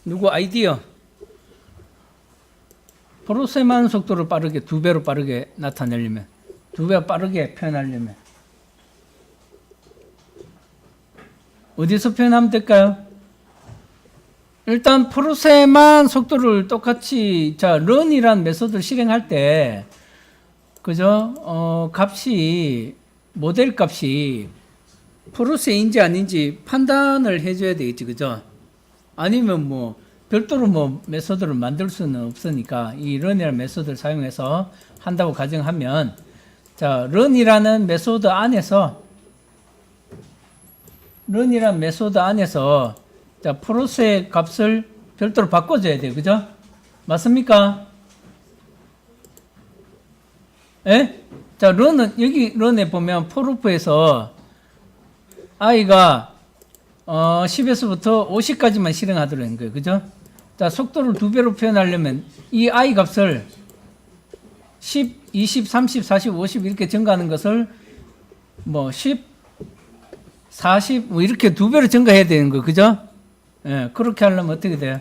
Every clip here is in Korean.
누구 아이디어? 프로세만 속도를 빠르게 2배로 빠르게 나타내려면 2배 빠르게 표현하려면 어디서 표현하면 될까요? 일단 프로세만 속도를 똑같이 run이란 메소드를 실행할 때 그죠? 값이 모델 값이 프로세인지 아닌지 판단을 해줘야 되겠지, 그죠? 아니면 뭐 별도로 뭐 메소드를 만들 수는 없으니까 이 run이라는 메소드를 사용해서 한다고 가정하면 run이라는 메소드 안에서 프로세 값을 별도로 바꿔줘야 돼요, 그죠? 맞습니까? 예? run은 여기 run에 보면 forloop에서 i가 10에서부터 50까지만 실행하도록 한 거예요. 그죠? 속도를 2배로 표현하려면 이 i 값을 10, 20, 30, 40, 50 이렇게 증가하는 것을 뭐 10, 40 뭐 이렇게 2배로 증가해야 되는 거예요. 그죠? 예, 그렇게 하려면 어떻게 돼요?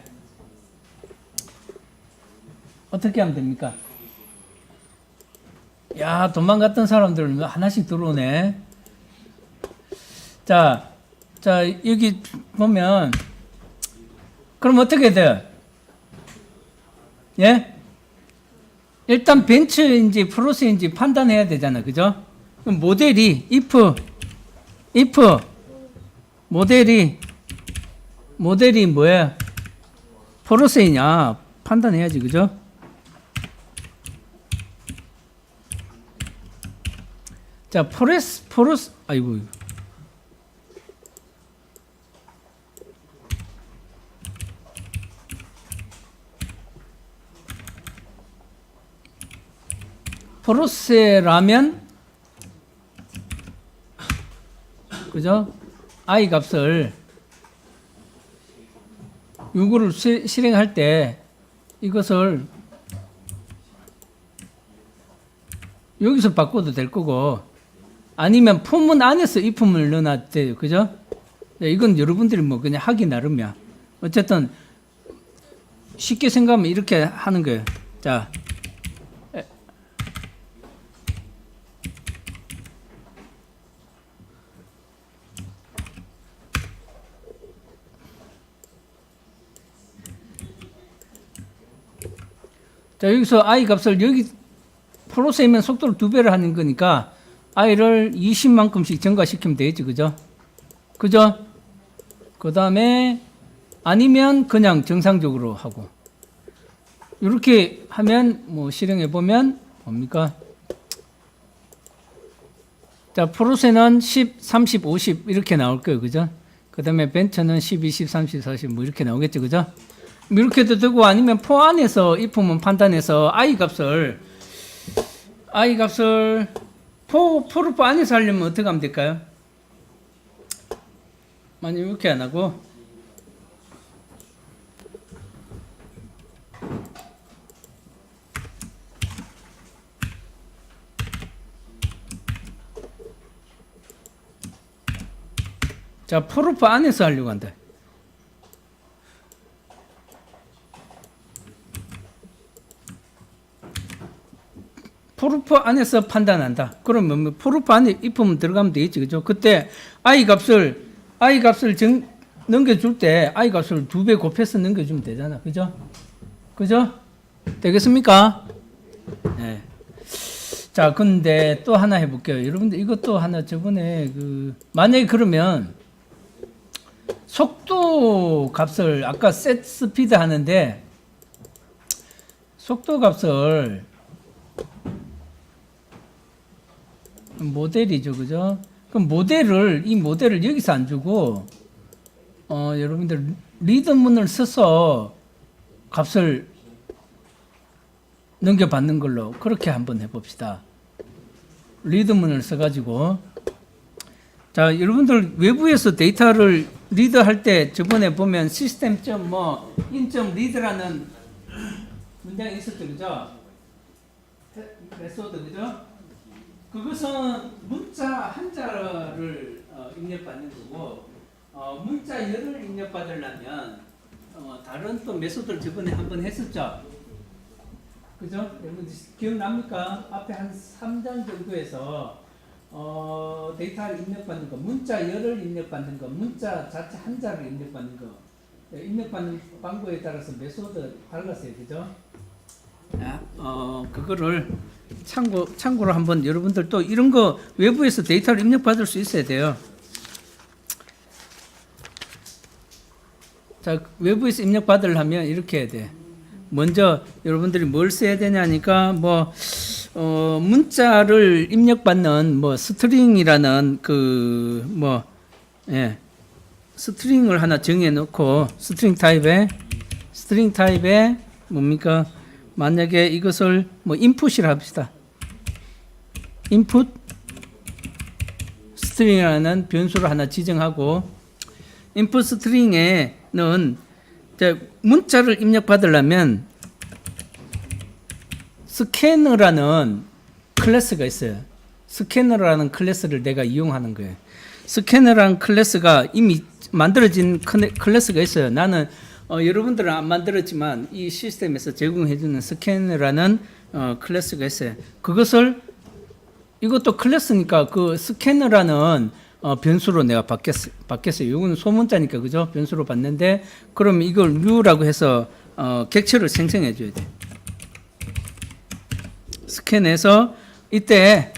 어떻게 하면 됩니까? 야, 도망갔던 사람들 하나씩 들어오네. 자, 여기 보면, 그럼 어떻게 돼요? 예? 일단 벤츠인지 프로스인지 판단해야 되잖아. 그죠? 그럼 모델이, if 모델이 뭐야? 프로스이냐? 판단해야지. 그죠? 자, 아이고. 프로세라면, 그죠? i 값을 요구를 실행할 때 이것을 여기서 바꿔도 될 거고, 아니면 폼은 안에서 if을 넣어놔도 돼요. 그죠? 이건 여러분들이 뭐 그냥 하기 나름이야. 어쨌든 쉽게 생각하면 이렇게 하는 거예요. 자, 여기서 i 값을 여기 프로세이면 속도를 2배를 하는 거니까 i를 20만큼씩 증가시키면 되겠지. 그죠? 그죠? 그 다음에 아니면 그냥 정상적으로 하고 이렇게 하면 뭐 실행해 보면 뭡니까? 자, 프로세는 10, 30, 50 이렇게 나올 거예요. 그죠? 그 다음에 벤처는 10, 20, 30, 40 뭐 이렇게 나오겠죠. 그죠? 이렇게도 되고 아니면 포 안에서 if문 판단해서 i 값을 포루프 안에서 하려면 어떻게 하면 될까요? 만약 이렇게 안 하고 자, 포루프 안에서 하려고 한다. 포루프 안에서 판단한다. 그러면 포루프 안에 if문 들어가면 되겠지. 그죠? 그때 i 값을 넘겨줄 때 i 값을 2배 곱해서 넘겨주면 되잖아. 그죠? 그죠? 되겠습니까? 네. 자, 근데 또 하나 해볼게요. 여러분들 이것도 하나 저번에 만약에 그러면 속도 값을 아까 set 스피드 하는데 속도 값을 모델이죠. 그죠? 그럼 이 모델을 여기서 안 주고 여러분들 리드문을 써서 값을 넘겨받는 걸로 그렇게 한번 해봅시다. 리드문을 써가지고 자, 여러분들 외부에서 데이터를 리드할 때 저번에 보면 in.read라는 문장이 있었죠. 그죠? 메소드 그죠? 그것은 문자 한자를 입력받는 거고 문자 열을 입력받으려면 다른 또 메소드를 저번에 한번 했었죠. 그죠? 여러분 기억납니까? 앞에 한 3장 정도에서 데이터를 입력받는 거, 문자 열을 입력받는 거, 문자 자체 한자를 입력받는 거, 입력받는 방법에 따라서 메소드 달랐어요. 그죠? 그거를 참고로 한번 여러분들 또 이런 거 외부에서 데이터를 입력받을 수 있어야 돼요. 자, 외부에서 입력받으려면 이렇게 해야 돼. 먼저 여러분들이 뭘 써야 되냐니까 문자를 입력받는 스트링이라는 스트링을 하나 정해 놓고 스트링 타입에 뭡니까? 만약에 이것을 인풋이라 합시다. 인풋 스트링이라는 변수를 하나 지정하고 인풋 스트링에는 문자를 입력받으려면 스캐너라는 클래스가 있어요. 스캐너라는 클래스를 내가 이용하는 거예요. 스캐너라는 클래스가 이미 만들어진 클래스가 있어요. 나는 여러분들은 안 만들었지만 이 시스템에서 제공해주는 스캐너라는 클래스가 있어요. 이것도 클래스니까 그 스캐너라는 변수로 내가 바뀌었어요. 이거는 소문자니까 그죠? 변수로 받는데 그럼 이걸 new라고 해서 객체를 생성해 줘야 돼. 스캔해서 이때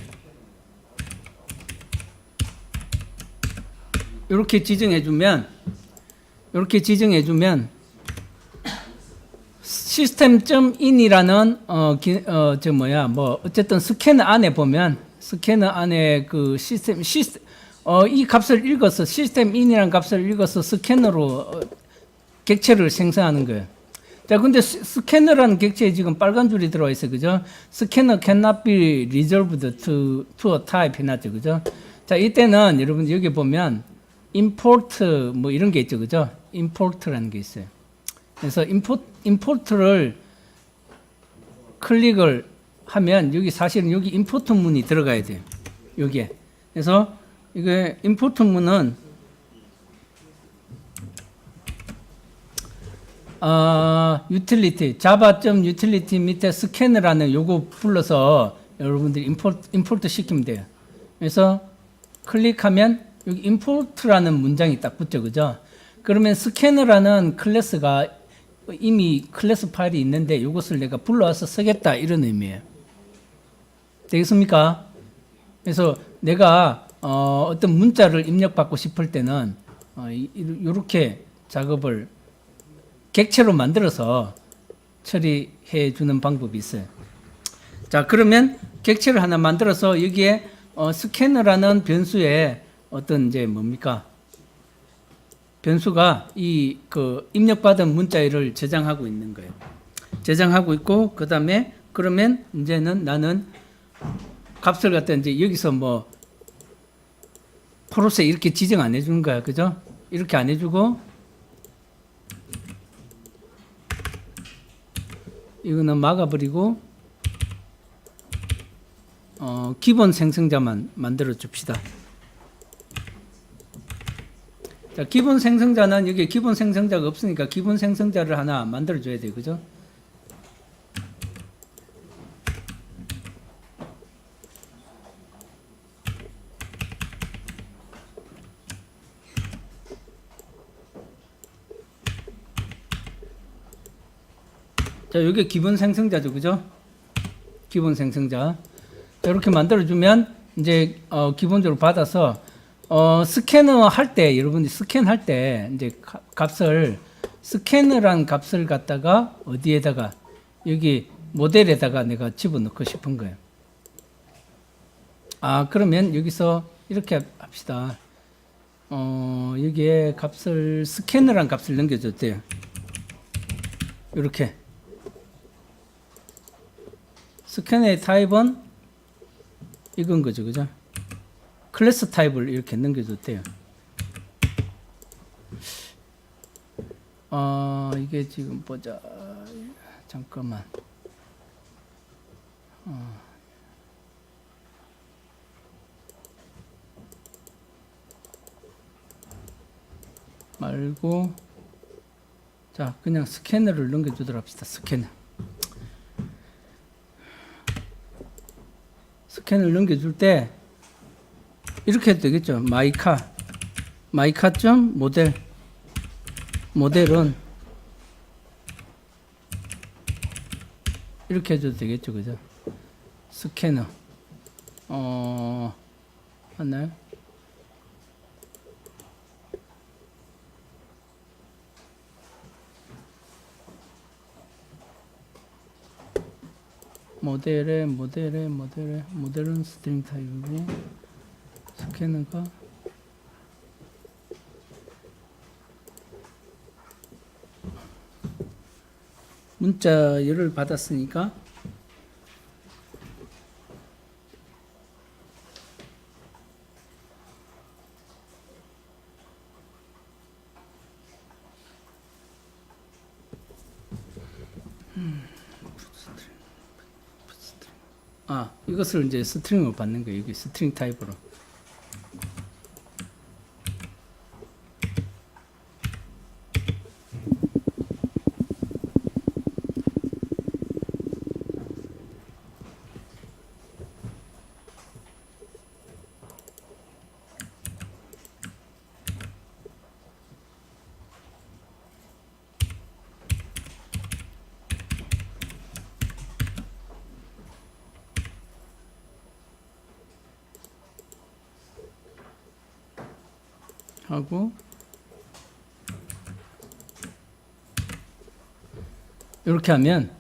이렇게 지정해 주면 system.in이라는 어쨌든 스캐너 안에 보면 스캐너 안에 그 이 값을 읽어서 시스템 in이라는 값을 읽어서 스캐너로 객체를 생성하는 거예요. 자, 근데 스캐너라는 객체에 지금 빨간 줄이 들어와 있어요. 그죠? 스캐너 cannot be resolved to a type 해놨죠. 그죠? 자, 이때는 여러분 여기 보면 import 이런 게 있죠. 그죠? import라는 게 있어요. 그래서 import를 클릭을 하면 사실은 여기 import 문이 들어가야 돼요. 여기에. 그래서 이게 import 문은 utility, java.utility 밑에 스캐너라는 요거 불러서 여러분들이 import 시키면 돼요. 그래서 클릭하면 여기 import라는 문장이 딱 붙죠. 그죠? 그러면 스캐너라는 클래스가 이미 클래스 파일이 있는데 이것을 내가 불러와서 쓰겠다 이런 의미예요. 되겠습니까? 그래서 내가 어떤 문자를 입력받고 싶을 때는 이렇게 작업을 객체로 만들어서 처리해 주는 방법이 있어요. 자, 그러면 객체를 하나 만들어서 여기에 스캐너라는 변수에 어떤 변수가 입력받은 문자를 저장하고 있는 거예요. 저장하고 있고 그다음에 그러면 이제는 나는 값을 갖다 이제 여기서 포로세 이렇게 지정 안 해주는 거야. 그죠? 이렇게 안 해주고 이거는 막아버리고 기본 생성자만 만들어 줍시다. 자, 기본 생성자는 여기 기본 생성자가 없으니까 기본 생성자를 하나 만들어 줘야 돼요. 그죠? 자, 여기 기본 생성자죠. 그죠? 기본 생성자. 자, 이렇게 만들어주면, 이제, 기본적으로 받아서, 스캐너 할 때, 여러분이 스캔할 때, 이제 스캐너란 값을 갖다가 어디에다가, 여기 모델에다가 내가 집어넣고 싶은 거예요. 그러면 여기서 이렇게 합시다. 여기에 스캐너란 값을 넘겨줬대요. 이렇게. 스캐너의 타입은 이건 거죠. 그죠? 클래스 타입을 이렇게 넘겨줬대요. 이게 지금 보자. 잠깐만. 말고 자, 그냥 스캐너를 넘겨주도록 합시다. 스캐너. 스캐너를 넘겨줄 때 이렇게 해도 되겠죠. 마이카.모델 모델은 이렇게 해줘도 되겠죠. 그죠? 스캐너 맞나요? 모델은 스트링 타입이고 스캐너가 문자열을 받았으니까 이것을 이제 스트링으로 받는 거예요. 여기 스트링 타입으로. 하고 이렇게 하면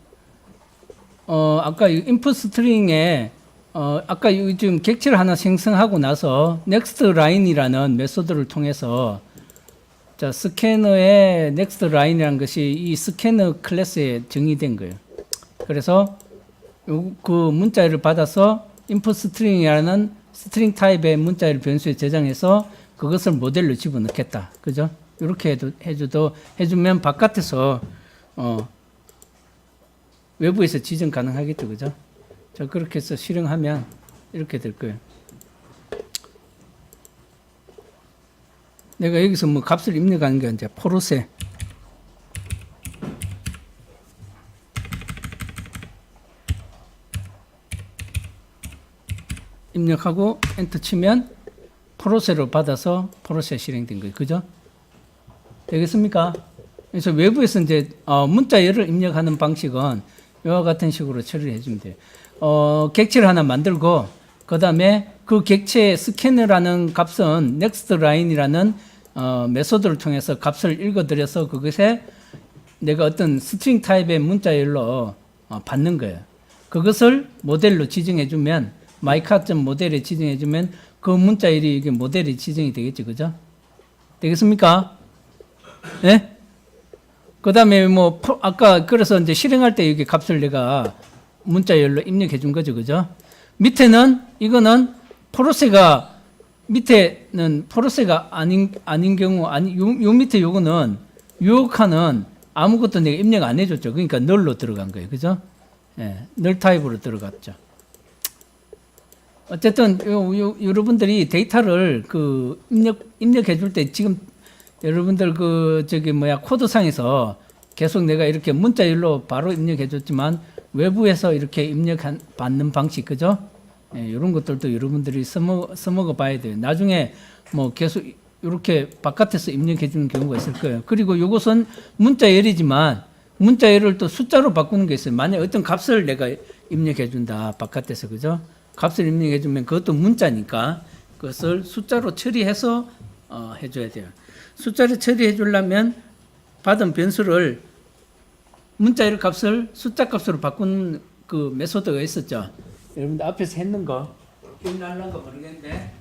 아까 인풋 스트링에 아까 지금 객체를 하나 생성하고 나서 next line이라는 메소드를 통해서 자 스캐너의 next line이라는 것이 이 스캐너 클래스에 정의된 거예요. 그래서 그 문자열을 받아서 input string이라는 스트링 타입의 문자열 변수에 저장해서 그것을 모델로 집어넣겠다. 그죠? 이렇게 해주면 바깥에서 외부에서 지정 가능하겠죠. 그죠? 자, 그렇게 해서 실행하면 이렇게 될 거예요. 내가 여기서 뭐 값을 입력하는 게 이제 포르쉐 입력하고 엔터 치면 포르쉐로 받아서 포르쉐 실행된 거예요. 그죠? 되겠습니까? 그래서 외부에서 이제 문자열을 입력하는 방식은 이와 같은 식으로 처리를 해주면 돼요. 객체를 하나 만들고 그 다음에 그 객체 스캐너라는 값은 next line이라는 메소드를 통해서 값을 읽어들여서 그것에 내가 어떤 스트링 타입의 문자열로 받는 거예요. 그것을 모델로 지정해주면 마이카.모델에 지정해주면 그 문자열이 이게 모델이 지정이 되겠죠. 그죠? 되겠습니까? 예? 네? 그 다음에 뭐, 아까 그래서 이제 실행할 때 여기 값을 내가 문자열로 입력해 준 거죠. 그죠? 밑에는 이거는 포르쉐가 밑에는 포르쉐가 아닌 경우 요 밑에 요거는 요 칸은 아무것도 내가 입력 안 해줬죠. 그러니까 널로 들어간 거예요. 그죠? 예. 널 타입으로 들어갔죠. 어쨌든 여러분들이 데이터를 그 입력해 줄 때 지금 여러분들 코드상에서 계속 내가 이렇게 문자열로 바로 입력해 줬지만 외부에서 이렇게 받는 방식 그죠? 예, 이런 것들도 여러분들이 써먹어 봐야 돼요. 나중에 뭐 계속 이렇게 바깥에서 입력해 주는 경우가 있을 거예요. 그리고 이것은 문자열이지만 문자열을 또 숫자로 바꾸는 게 있어요. 만약 어떤 값을 내가 입력해 준다 바깥에서 그죠? 값을 입력해 주면 그것도 문자니까 그것을 숫자로 처리해서 해줘야 돼요. 숫자를 처리해 주려면 받은 변수를 문자열 값을 숫자 값으로 바꾸는 그 메소드가 있었죠. 여러분들 앞에서 했는 거 기억나는 거 모르겠는데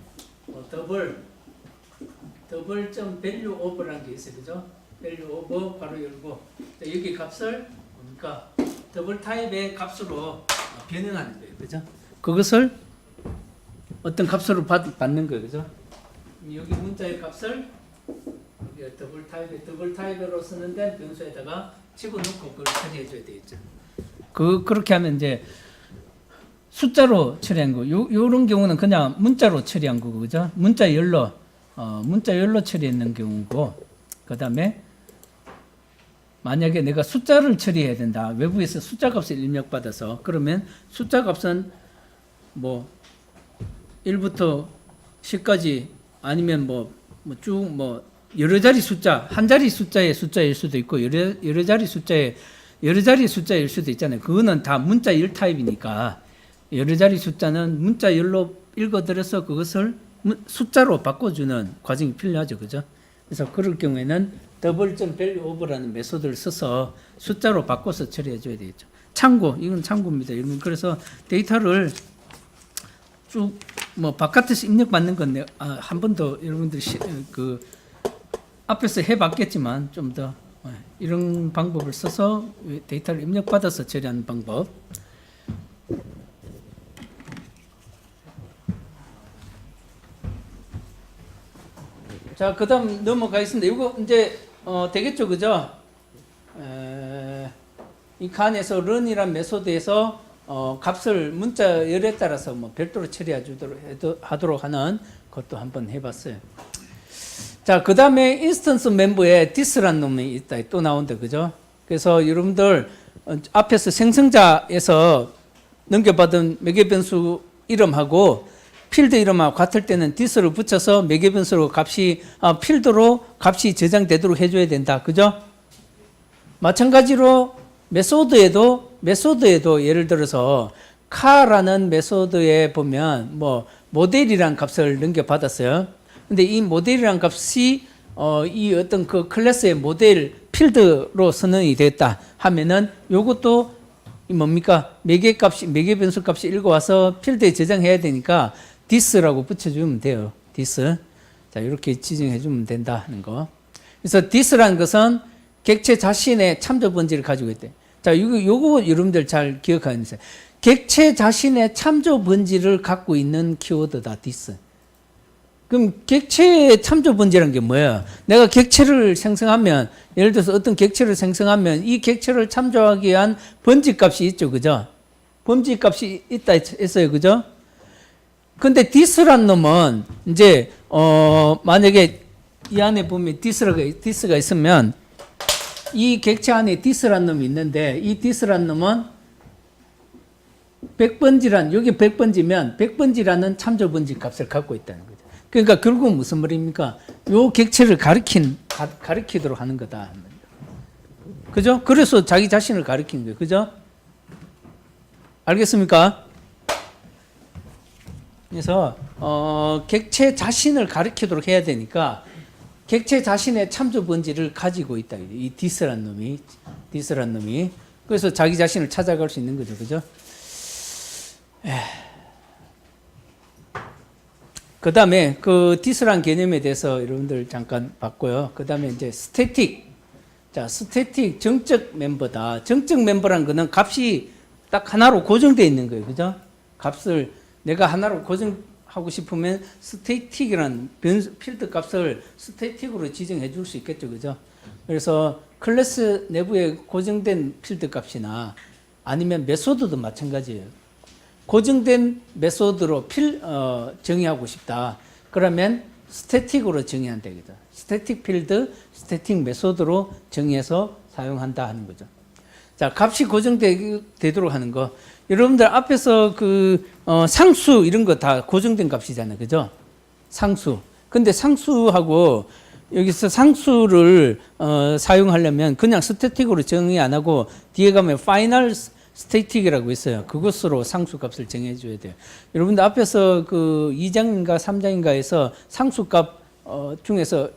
더블.value of라는 게 있어요. 그죠? value of 바로 열고 여기 값을 뭡니까? 더블 타입의 값으로 변형하는 거예요. 그죠? 그것을 어떤 값으로 받는 거예요. 그죠? 여기 문자의 값을 더블 타입으로 쓰는데 변수에다가 집어넣고 그걸 처리해 줘야 되겠죠. 그렇게 하면 이제 숫자로 처리한 거. 요런 경우는 그냥 문자로 처리한 거고, 그죠? 문자열로 처리했는 경우고, 그 다음에 만약에 내가 숫자를 처리해야 된다. 외부에서 숫자 값을 입력받아서 그러면 숫자 값은 뭐 1부터 10까지 아니면 쭉 여러 자리 숫자, 한 자리 숫자의 숫자일 수도 있고 여러 자리 숫자일 수도 있잖아요. 그거는 다 문자열 타입이니까 여러 자리 숫자는 문자열로 읽어들여서 그것을 숫자로 바꿔주는 과정이 필요하죠. 그죠? 그래서 그럴 경우에는 더블점 밸류 오버라는 메소드를 써서 숫자로 바꿔서 처리해 줘야 되겠죠. 참고, 이건 참고입니다. 그래서 데이터를 쭉 바깥에서 입력받는 건 한 번 더 여러분들이 앞에서 해봤겠지만 좀 더 이런 방법을 써서 데이터를 입력받아서 처리하는 방법. 자, 그 다음 넘어가겠습니다. 이거 이제 되겠죠, 그죠? 이 칸에서 run이란 메소드에서 값을 문자열에 따라서 별도로 처리해 하도록 하는 것도 한번 해봤어요. 자, 그 다음에 인스턴스 멤버에 this라는 놈이 있다. 또 나온다. 그죠? 그래서 여러분들 앞에서 생성자에서 넘겨받은 매개 변수 이름하고 필드 이름하고 같을 때는 this를 붙여서 매개 변수로 필드로 값이 저장되도록 해줘야 된다. 그죠? 마찬가지로 메소드에도 예를 들어서 카라는 메소드에 보면 모델이란 값을 넘겨받았어요. 근데 이 모델이란 값이 이 어떤 그 클래스의 모델 필드로 선언이 됐다 하면은 요것도 뭡니까? 매개 변수 값이 읽어와서 필드에 저장해야 되니까 this라고 붙여주면 돼요. this. 자, 이렇게 지정해 주면 된다는 거. 그래서 this라는 것은 객체 자신의 참조 번지를 가지고 있대. 자, 요거 여러분들 잘 기억하는 거예요. 객체 자신의 참조 번지를 갖고 있는 키워드다, this. 그럼 객체의 참조 번지라는 게 뭐예요? 내가 객체를 생성하면, 예를 들어서 어떤 객체를 생성하면 이 객체를 참조하기 위한 번지 값이 있죠, 그죠? 번지 값이 있다 했어요, 그죠? 근데 this란 놈은 이제 만약에 이 안에 보면 this가 있으면 이 객체 안에 this란 놈이 있는데 이 this란 놈은 100번지란 여기 100번지면 100번지라는 참조 번지 값을 갖고 있다는 거죠. 그러니까 결국은 무슨 말입니까? 요 객체를 가리키도록 하는 거다. 그죠? 그래서 자기 자신을 가리키는 거예요. 그죠? 알겠습니까? 그래서 객체 자신을 가리키도록 해야 되니까 객체 자신의 참조 번지를 가지고 있다. 이 this란 놈이. 그래서 자기 자신을 찾아갈 수 있는 거죠. 그죠? 그 다음에 그 this란 개념에 대해서 여러분들 잠깐 봤고요. 그 다음에 이제 static. 자, static 정적 멤버다. 정적 멤버란 거는 값이 딱 하나로 고정되어 있는 거예요. 그죠? 값을 내가 하나로 고정하고 싶으면 static이라는 필드 값을 static으로 지정해 줄 수 있겠죠. 그죠? 그래서 클래스 내부에 고정된 필드 값이나 아니면 메소드도 마찬가지예요. 고정된 메소드로 정의하고 싶다. 그러면 스태틱으로 정의한다. 스태틱 필드, 스태틱 메소드로 정의해서 사용한다 하는 거죠. 자, 값이 고정되도록 하는 거. 여러분들 앞에서 상수 이런 거 다 고정된 값이잖아요. 그죠? 상수. 근데 상수하고 여기서 상수를 사용하려면 그냥 스태틱으로 정의 안 하고 뒤에 가면 파이널 스태틱이라고 있어요. 그것으로 상수 값을 정해 줘야 돼요. 여러분들 앞에서 2장인가 3장인가에서 상수 값 중에서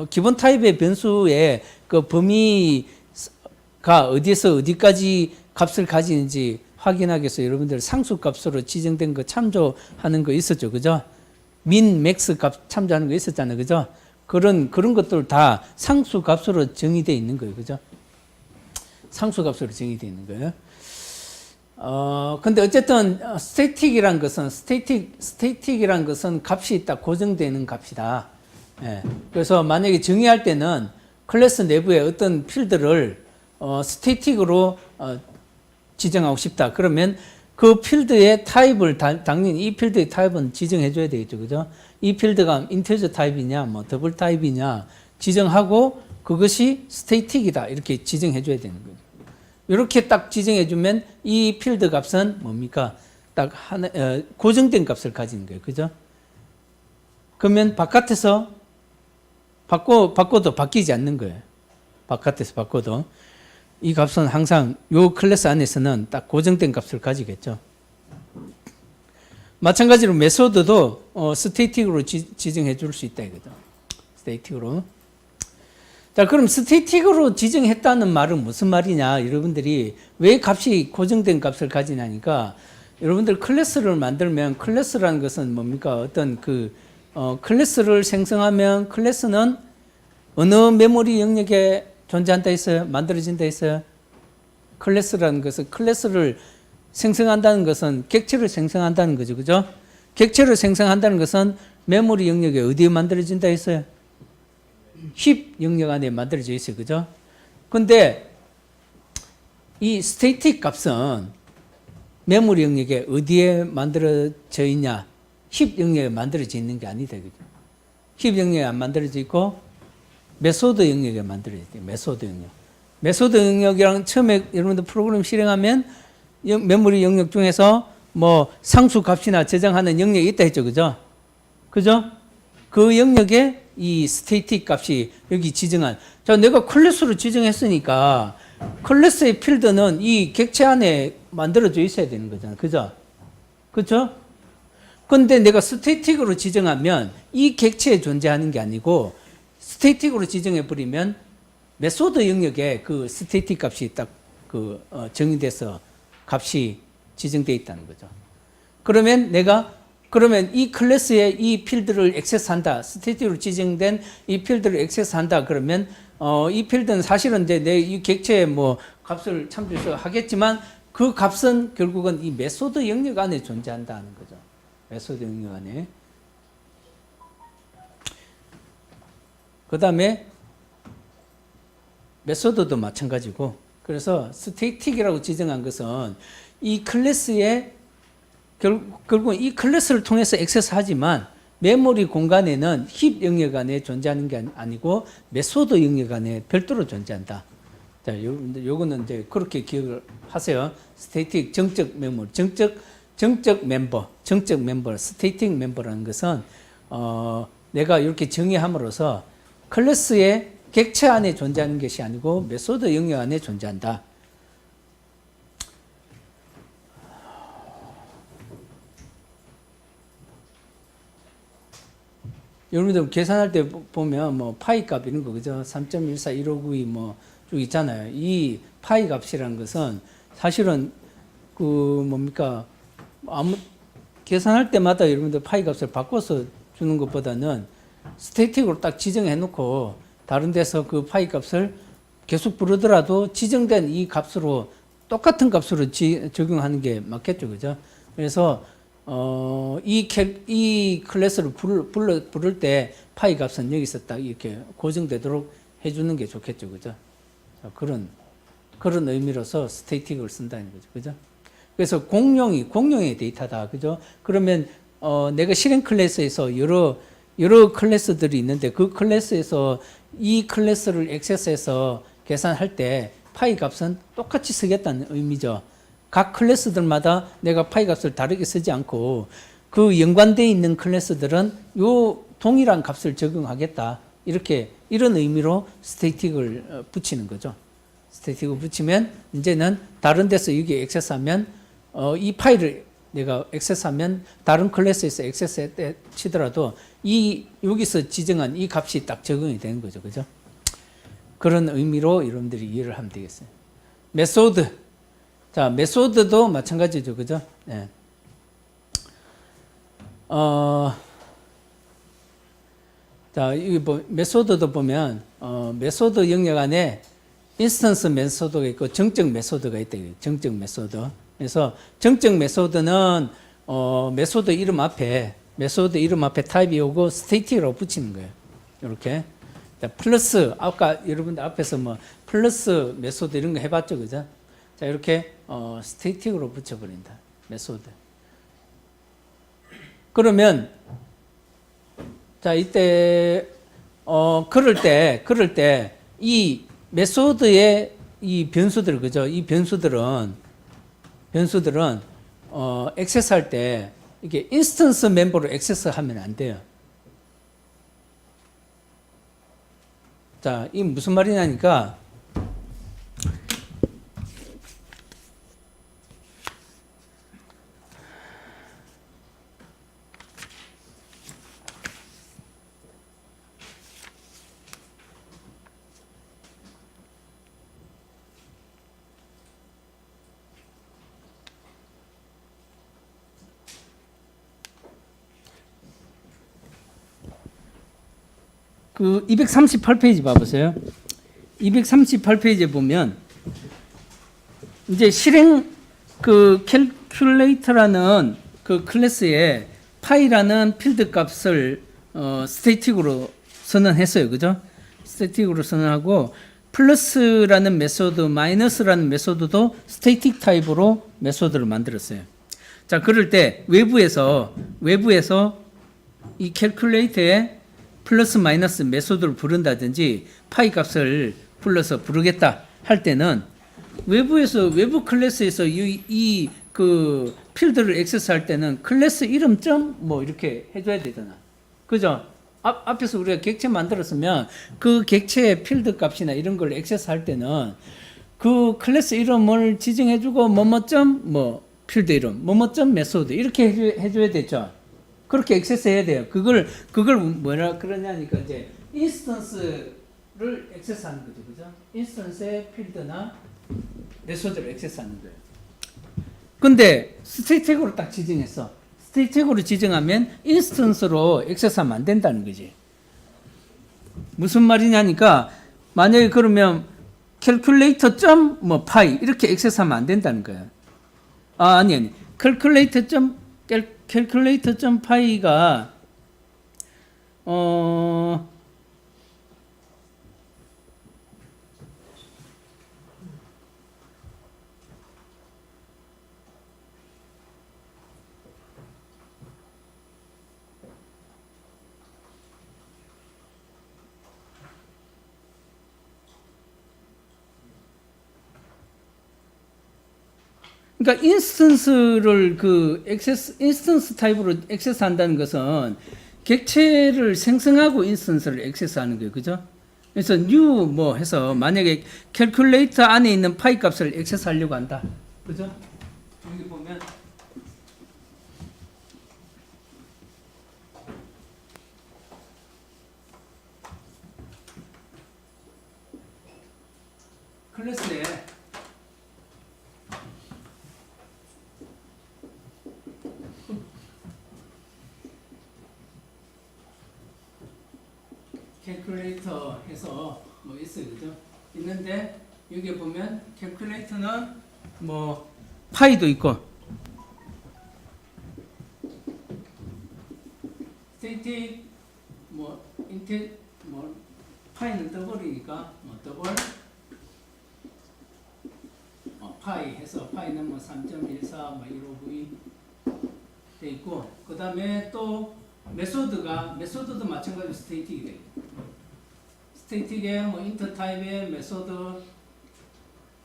기본 타입의 변수의 그 범위가 어디에서 어디까지 값을 가지는지 확인하기 위해서 여러분들 상수 값으로 지정된 거 참조하는 거 있었죠. 그죠? 민, 맥스 값 참조하는 거 있었잖아요. 그죠? 그런 것들 다 상수 값으로 정의되어 있는 거예요. 그죠? 상수 값으로 정의되어 있는 거예요. 근데 어쨌든 스태틱이란 것은 값이 딱 고정되는 값이다. 예. 그래서 만약에 정의할 때는 클래스 내부에 어떤 필드를 스태틱으로 지정하고 싶다. 그러면 그 필드의 타입을 당연히 이 필드의 타입은 지정해 줘야 되겠죠. 그죠? 이 필드가 인티저 타입이냐, 더블 타입이냐 지정하고 그것이 스테이틱이다. 이렇게 지정해 줘야 되는 거죠. 이렇게 딱 지정해 주면 이 필드 값은 뭡니까? 딱 하나, 고정된 값을 가지는 거예요. 그죠? 그러면 바깥에서 바꿔도 바뀌지 않는 거예요. 바깥에서 바꿔도. 이 값은 항상 이 클래스 안에서는 딱 고정된 값을 가지겠죠. 마찬가지로 메소드도 스테이틱으로 지정해 줄 수 있다 이거죠. 스테이틱으로. 자, 그럼 스테이틱으로 지정했다는 말은 무슨 말이냐? 여러분들이 왜 값이 고정된 값을 가지냐니까 여러분들 클래스를 만들면 클래스라는 것은 뭡니까? 어떤 클래스를 생성하면 클래스는 어느 메모리 영역에 존재한다 했어요? 만들어진다 했어요? 클래스라는 것은 클래스를 생성한다는 것은 객체를 생성한다는 거죠. 그죠? 객체를 생성한다는 것은 메모리 영역에 어디에 만들어진다 했어요? 힙 영역 안에 만들어져 있어요. 그죠? 근데 이 스테이틱 값은 메모리 영역에 어디에 만들어져 있냐? 힙 영역에 만들어져 있는 게 아니다. 그죠? 힙 영역에 안 만들어져 있고 메소드 영역에 만들어져 있대요. 메소드 영역. 메소드 영역이랑 처음에 여러분들 프로그램 실행하면 메모리 영역 중에서 뭐 상수 값이나 저장하는 영역이 있다 했죠. 그죠? 그죠? 그 영역에 이 스테이틱 값이 여기 지정한, 자, 내가 클래스로 지정했으니까 클래스의 필드는 이 객체 안에 만들어져 있어야 되는 거잖아. 그죠? 그죠? 근데 내가 스테이틱으로 지정하면 이 객체에 존재하는 게 아니고 스테이틱으로 지정해버리면 메소드 영역에 그 스테이틱 값이 딱 정의돼서 값이 지정되어 있다는 거죠. 그러면 이 클래스에 이 필드를 액세스한다. 스테이틱으로 지정된 이 필드를 액세스한다. 그러면 이 필드는 사실은 이제 내 이 객체에 뭐 값을 참조해서 하겠지만 그 값은 결국은 이 메소드 영역 안에 존재한다는 거죠. 메소드 영역 안에. 그 다음에 메소드도 마찬가지고, 그래서 스테이틱이라고 지정한 것은 이 클래스에 결국 이 클래스를 통해서 액세스하지만 메모리 공간에는 힙 영역 안에 존재하는 게 아니고 메소드 영역 안에 별도로 존재한다. 자, 요거는 이제 그렇게 기억을 하세요. 스테이틱 정적 메모리, 정적 멤버, 스테이틱 멤버라는 것은 내가 이렇게 정의함으로써 클래스의 객체 안에 존재하는 것이 아니고 메소드 영역 안에 존재한다. 여러분들 계산할 때 보면 뭐 파이 값 이런 거 그죠? 3.141592 뭐 쭉 있잖아요. 이 파이 값이라는 것은 사실은 뭡니까? 계산할 때마다 여러분들 파이 값을 바꿔서 주는 것보다는 스테이틱으로 딱 지정해 놓고 다른 데서 그 파이 값을 계속 부르더라도 지정된 이 값으로 똑같은 값으로 적용하는 게 맞겠죠. 그죠? 그래서 이 클래스를 부를 때 파이 값은 여기서 딱 이렇게 고정되도록 해주는 게 좋겠죠. 그죠? 그런 의미로서 스테이틱을 쓴다는 거죠. 그죠? 그래서 공룡의 데이터다. 그죠? 그러면, 내가 실행 클래스에서 여러 클래스들이 있는데 그 클래스에서 이 클래스를 액세스해서 계산할 때 파이 값은 똑같이 쓰겠다는 의미죠. 각 클래스들마다 내가 파이 값을 다르게 쓰지 않고 그 연관되어 있는 클래스들은 요 동일한 값을 적용하겠다. 이런 의미로 스테이틱을 붙이는 거죠. 스테이틱을 붙이면 이제는 다른 데서 여기 액세스하면 이 파일을 내가 액세스하면 다른 클래스에서 액세스 때 치더라도 여기서 지정한 이 값이 딱 적용이 되는 거죠. 그죠? 그런 의미로 여러분들이 이해를 하면 되겠어요. 메소드. 자, 메소드도 마찬가지죠. 그죠? 네. 자, 이 메소드도 보면, 메소드 영역 안에 인스턴스 메소드가 있고 정적 메소드가 있다. 정적 메소드. 그래서 정적 메소드는, 메소드 이름 앞에 타입이 오고 스테이틱이라고 붙이는 거예요. 이렇게. 자, 플러스, 아까 여러분들 앞에서 뭐, 플러스 메소드 이런 거 해봤죠. 그죠? 자, 이렇게, 스테이틱으로 붙여버린다. 메소드. 그러면, 자, 이때, 그럴 때, 이 메소드의 이 변수들, 그죠? 이 변수들은 액세스할 때 이게 인스턴스 멤버로 액세스하면 안 돼요. 자, 이 무슨 말이냐니까 그 238페이지 봐보세요. 238페이지에 보면 이제 실행 그 캘큘레이터라는 그 클래스에 파이라는 필드 값을 스태틱으로 선언했어요. 그죠? 스태틱으로 선언하고 플러스라는 메소드, 마이너스라는 메소드도 스태틱 타입으로 메소드를 만들었어요. 자, 그럴 때 외부에서 이 캘큘레이터에 플러스 마이너스 메소드를 부른다든지 파이 값을 불러서 부르겠다 할 때는 외부 클래스에서 이 그 필드를 액세스할 때는 클래스 이름 점 뭐 이렇게 해줘야 되잖아. 그죠? 앞에서 우리가 객체 만들었으면 그 객체의 필드 값이나 이런 걸 액세스할 때는 그 클래스 이름을 지정해주고 뭐뭐점 뭐 필드 이름 뭐뭐점 메소드 이렇게 해줘야 되죠. 그렇게 액세스해야 돼요. 그걸 뭐라 그러냐니까 이제 인스턴스를 액세스하는 거죠, 그죠? 인스턴스의 필드나 메소드를 액세스하는 거예요. 근데 스테이틱으로 딱 지정했어. 스테이틱으로 지정하면 인스턴스로 액세스하면 안 된다는 거지. 무슨 말이냐니까 만약에 그러면 캘큘레이터 점 뭐 파이 이렇게 액세스하면 안 된다는 거예요. 아니 캘큘레이터 점 파이가 그러니까 인스턴스를 인스턴스 타입으로 액세스한다는 것은 객체를 생성하고 인스턴스를 액세스하는 거예요, 그죠? 그래서 new 뭐 해서 만약에 캘큘레이터 안에 있는 파이 값을 액세스하려고 한다, 그죠? 여기 보면 클래스에 캘큘레이터 해서 뭐 있어요, 그죠? 있는데 여기 보면 캘큘레이터는 뭐 파이도 있고 스테이틱 뭐 인테 뭐 파이는 더블이니까 뭐 더블 파이 해서 파이는 뭐 3.14 뭐 1592 돼 있고 그 다음에 또 메소드도 마찬가지로 스테이틱이 돼요. 스테이틱에 뭐 인터 타입의 메소드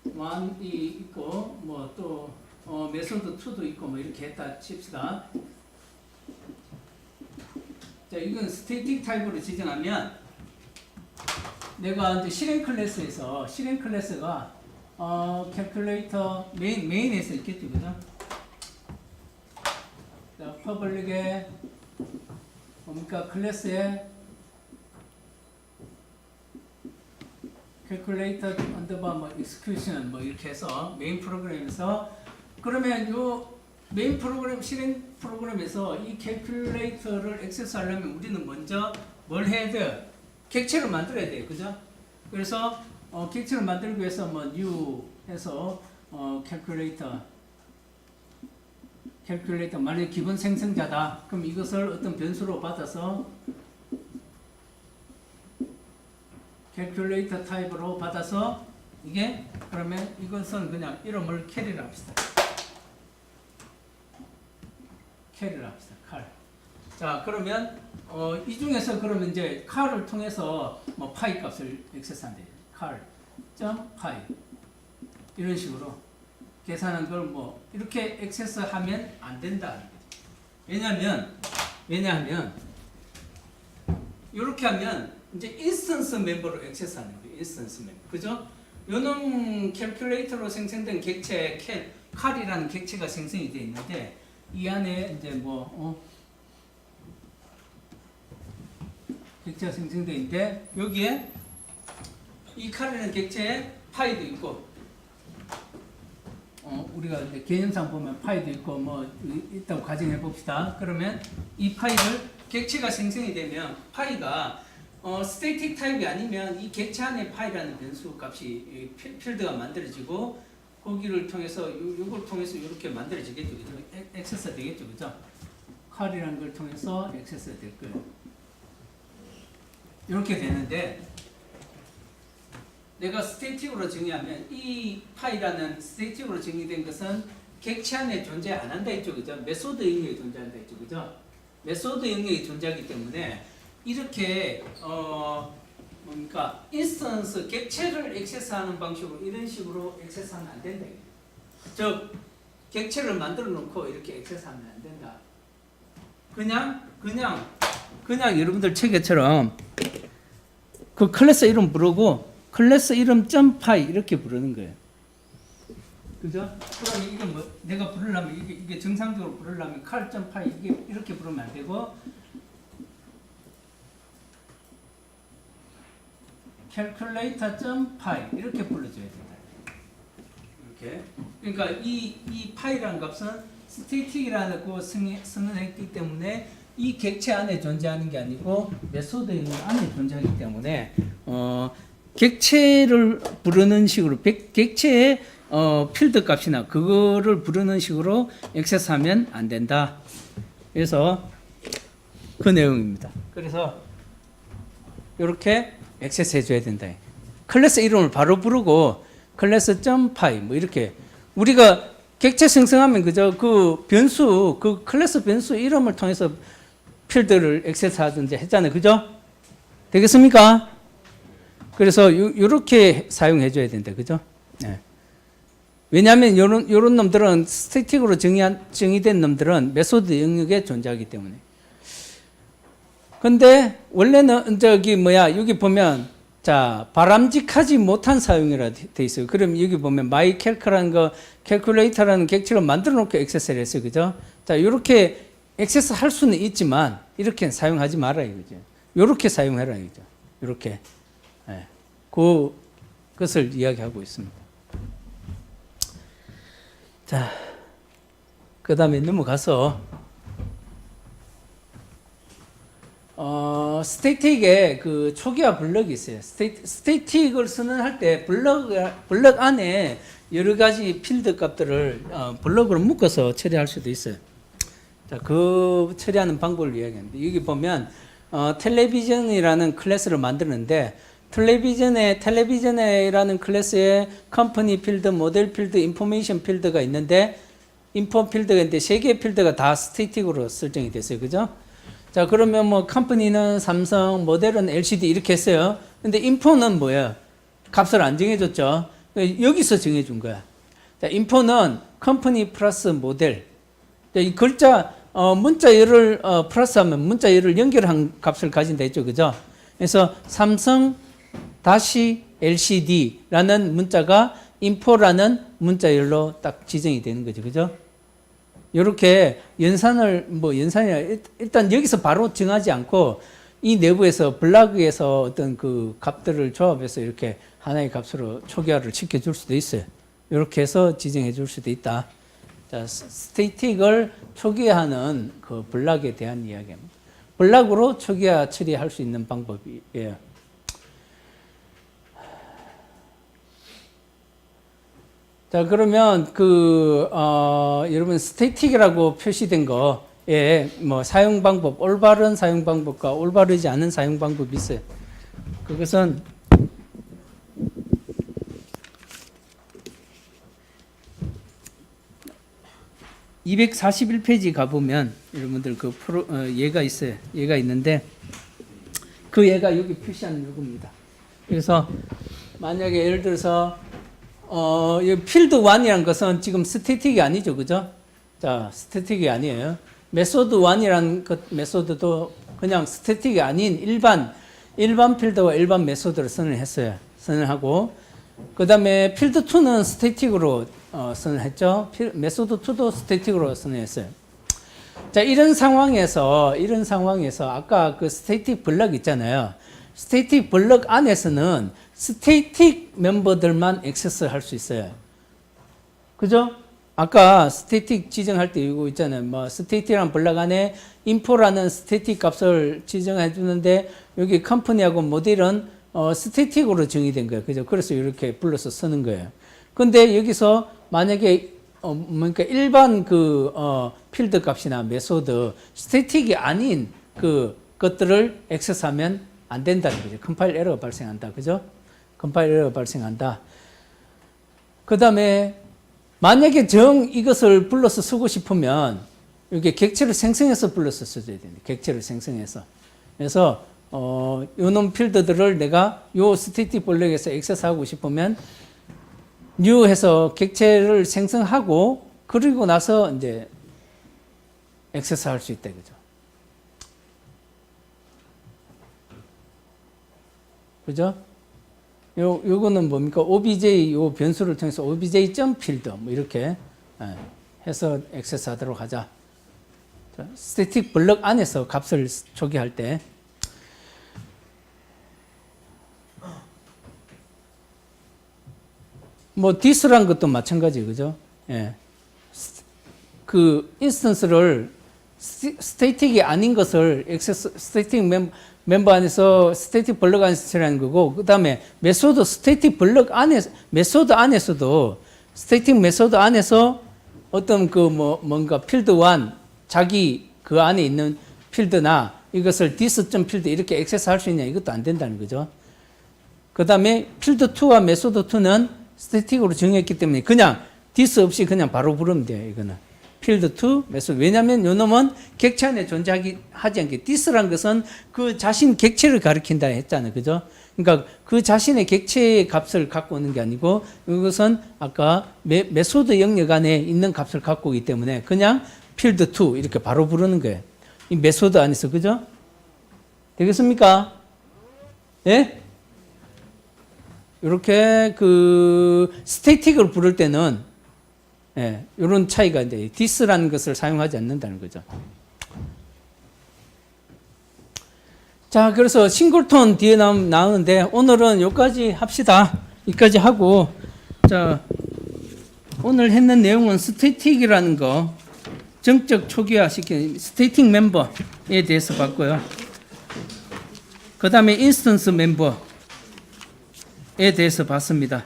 1이 있고 뭐 또 메소드 2도 있고 뭐 이렇게 했다 칩시다. 자, 이건 스테이틱 타입으로 지정하면 내가 이제 실행 클래스가 캘큘레이터 메인에서 있겠죠, 그죠? 자, 퍼블릭에 뭡니까 클래스에 캘큘레이터 언더바 뭐 execution 뭐 이렇게 해서 메인 프로그램에서 그러면 요 메인 프로그램 실행 프로그램에서 이 캘큘레이터를 액세스하려면 우리는 먼저 뭘 해야 돼요? 객체를 만들어야 돼요, 그죠? 그래서 객체를 만들기 위해서 뭐 new 해서 캘큘레이터 만약 기본 생성자다. 그럼 이것을 어떤 변수로 받아서 캘큘레이터 타입으로 받아서 이게 그러면 이것은 그냥 이름을 캐리를 합시다. 칼. 자, 그러면 이 중에서 그러면 이제 칼을 통해서 뭐 파이 값을 액세스한대요. car.py 이런 식으로 계산한 걸 뭐 이렇게 액세스하면 안 된다. 왜냐하면 이렇게 하면 이제 인스턴스 멤버로 액세스하는 거예요. 인스턴스 멤버, 그죠? 요놈 캘큘레이터로 생성된 객체 칼이라는 객체가 생성이 되어 있는데 이 안에 이제 객체가 생성되어 있는데 여기에 이 칼이라는 객체에 파이도 있고 우리가 이제 개념상 보면 파이도 있고 뭐 있다고 가정해 봅시다. 그러면 이 파이를 객체가 생성이 되면 파이가 스태틱 타입이 아니면 이 객체 안에 파이라는 변수 값이 필드가 만들어지고 거기를 통해서 요걸 통해서 이렇게 만들어지겠죠, 그죠? 액세스가 되겠죠, 그죠? 칼이라는 걸 통해서 액세스가 될 거예요. 이렇게 되는데 내가 스태틱으로 정의하면 이 파이라는 스태틱으로 정의된 것은 객체 안에 존재 안 한다 했죠, 그죠? 메소드 영역에 존재한다 했죠, 그죠? 메소드 영역에 존재하기 때문에 이렇게 인스턴스 객체를 액세스하는 방식으로 이런 식으로 액세스하면 안 된다. 즉 객체를 만들어 놓고 이렇게 액세스하면 안 된다. 그냥 여러분들 책에처럼 그 클래스 이름 부르고 클래스 이름 .py 이렇게 부르는 거예요. 그죠? 그러면 이게 뭐 내가 부르려면 이게 정상적으로 부르려면 car.py 이게 이렇게 부르면 안 되고 calculator.py 이렇게 불러줘야 된다. 이렇게. 그러니까 이 파이라는 값은 스태틱이라고 선언했기 때문에 이 객체 안에 존재하는 게 아니고 메소드 안에 존재하기 때문에 객체를 부르는 식으로 객체의 필드 값이나 그거를 부르는 식으로 액세스하면 안 된다. 그래서 그 내용입니다. 그래서 이렇게 액세스 해줘야 된다. 클래스 이름을 바로 부르고 클래스.py 뭐 이렇게 우리가 객체 생성하면 그저 그 변수 그 클래스 변수 이름을 통해서 필드를 액세스하든지 했잖아요, 그죠? 되겠습니까? 그래서 요렇게 사용해 줘야 된다, 그죠? 네. 왜냐하면 요런 놈들은 스태틱으로 정의된 놈들은 메소드 영역에 존재하기 때문에. 근데 원래는 여기 보면 자 바람직하지 못한 사용이라 돼 있어요. 그럼 여기 보면 mycalc라는 거 캘큘레이터라는 객체를 만들어 놓고 액세스를 했어요, 그죠? 자 요렇게 액세스 할 수는 있지만 이렇게 사용하지 말아요, 그죠? 요렇게 사용해라, 그죠? 요렇게. 네. 그것을 이야기하고 있습니다. 자, 그 다음에 넘어가서 스태틱에 그 초기화 블럭이 있어요. 스태틱을 선언할 때 블럭 안에 여러 가지 필드 값들을 블럭으로 묶어서 처리할 수도 있어요. 자, 그 처리하는 방법을 이야기하는데 여기 보면 텔레비전이라는 클래스를 만드는데 텔레비전이라는 클래스에 컴퍼니 필드, 모델 필드, 인포메이션 필드가 있는데 인포 필드가 있는데 세 개의 필드가 다 스태틱으로 설정이 됐어요, 그죠? 자, 그러면 뭐 컴퍼니는 삼성, 모델은 LCD 이렇게 했어요. 근데 인포는 뭐예요? 값을 안 정해줬죠. 여기서 정해준 거야. 자, 인포는 컴퍼니 플러스 모델. 자, 이 글자 문자열을 플러스하면 문자열을 연결한 값을 가진다 했죠, 그죠? 그래서 삼성 다시 LCD라는 문자가 인포라는 문자열로 딱 지정이 되는 거죠, 그죠? 이렇게 연산이라 일단 여기서 바로 정하지 않고 이 내부에서 블락에서 어떤 그 값들을 조합해서 이렇게 하나의 값으로 초기화를 시켜줄 수도 있어요. 이렇게 해서 지정해 줄 수도 있다. 자, 스태틱을 초기화하는 그 블락에 대한 이야기입니다. 블락으로 초기화 처리할 수 있는 방법이에요. 자, 그러면 여러분 스태틱이라고 표시된 거에 뭐 사용 방법, 올바른 사용 방법과 올바르지 않은 사용 방법이 있어요. 그것은 (241페이지) 가보면 여러분들 예가 있어요. 예가 있는데 그 예가 여기 표시한 요겁니다. 그래서 만약에 예를 들어서 이 필드 1이라는 것은 지금 스태틱이 아니죠, 그죠? 자, 스태틱이 아니에요. 메소드 1이라는 것 메소드도 그냥 스태틱이 아닌 일반 필드와 일반 메소드를 선언했어요. 선언하고 그 다음에 필드 2는 스태틱으로 선언했죠. 메소드 2도 스태틱으로 선언했어요. 자, 이런 상황에서 아까 그 스태틱 블럭 있잖아요. 스태틱 블럭 안에서는 스태틱 멤버들만 액세스할 수 있어요. 그죠? 아까 스태틱 지정할 때 이거 있잖아요. 뭐 스태틱이라는 블럭 안에 인포라는 스태틱 값을 지정해 주는데 여기 컴퍼니하고 모델은 스태틱으로 정의된 거예요. 그죠? 그래서 이렇게 불러서 쓰는 거예요. 근데 여기서 만약에 그러니까 일반 필드 값이나 메소드 스태틱이 아닌 그 것들을 액세스하면 안 된다는 거죠. 컴파일 에러가 발생한다. 그죠? 컴파일 에러가 발생한다. 그 다음에 만약에 이것을 불러서 쓰고 싶으면 이게 객체를 생성해서 불러서 써줘야 됩니다. 객체를 생성해서. 그래서 요놈 필드들을 내가 요 스태틱 블럭에서 액세스하고 싶으면 new 해서 객체를 생성하고 그리고 나서 이제 액세스할 수 있다. 그죠? 그죠? 요거는 뭡니까? obj 요 변수를 통해서 obj.field 뭐 이렇게 해서 액세스 하도록 하자. 스태틱 블럭 안에서 값을 초기할 때. 뭐 this란 것도 마찬가지, 그죠? 예. 그 인스턴스를 스태틱이 아닌 것을 스태틱 멤버 안에서 스태틱 블럭 안에서 처리하는 거고, 그 다음에 메소드 스태틱 블럭 안에서 메소드 안에서도 스태틱 메소드 안에서 어떤 뭔가 필드 1 자기 그 안에 있는 필드나 이것을 this.field 이렇게 액세스할 수 있냐, 이것도 안 된다는 거죠. 그 다음에 필드 2와 메소드 2는 스태틱으로 정했기 때문에 그냥 this 없이 그냥 바로 부르면 돼요. 이거는 필드 2 메소드. 왜냐하면 요 놈은 객체 안에 존재하지 않게, this란 것은 그 자신 객체를 가리킨다 했잖아요. 그죠? 그러니까 그 자신의 객체의 값을 갖고 오는 게 아니고 이것은 아까 메소드 영역 안에 있는 값을 갖고 오기 때문에 그냥 필드 2 이렇게 바로 부르는 거예요. 이 메소드 안에서. 그죠? 되겠습니까? 예? 이렇게 스태틱을 부를 때는 이런 차이가 이제 this라는 것을 사용하지 않는다는 거죠. 자, 그래서 싱글톤 뒤에 나오는데 오늘은 여기까지 합시다. 여기까지 하고, 자, 오늘 했는 내용은 스태틱이라는 거 정적 초기화 시키는 스태틱 멤버에 대해서 봤고요. 그 다음에 인스턴스 멤버에 대해서 봤습니다.